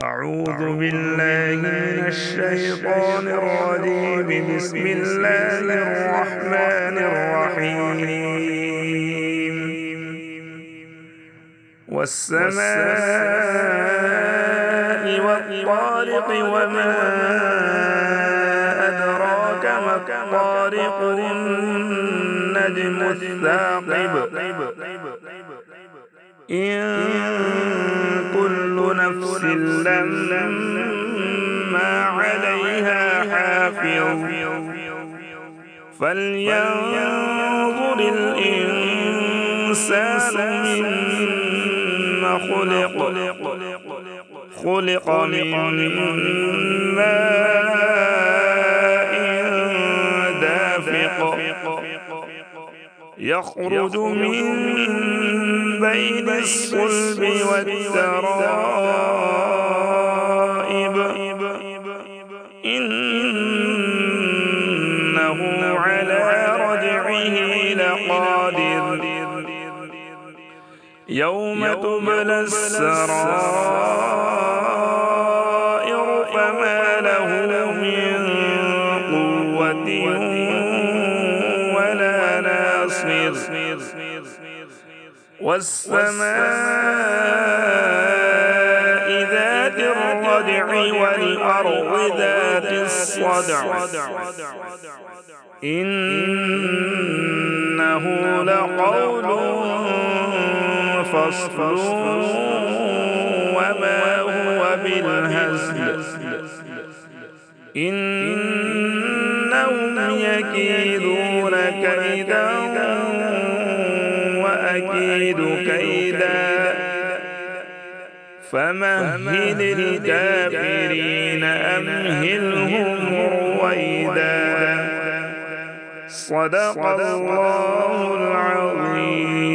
أعوذ بالله من الشيطان الرجيم. بسم الله الرحمن الرحيم. والسماء والطارق وما أدراك ما الطارق النجم الثاقب إن كل نفس لما عليها حافظ فلينظر الإنسان مما خلق من ماء دافق يخرج من بين الصلب والترائب إنه على رجعه لقادر يوم تبلى السرائر فما له من قوة ولا ناصر والسماء ذات الرجع والأرض ذات الصدع إنه لقول فصل وما هو بالهزل إنهم يكيدون كيدا وأكيد كيدا فمهل الكافرين أمهلهم رويدا صدق الله العظيم.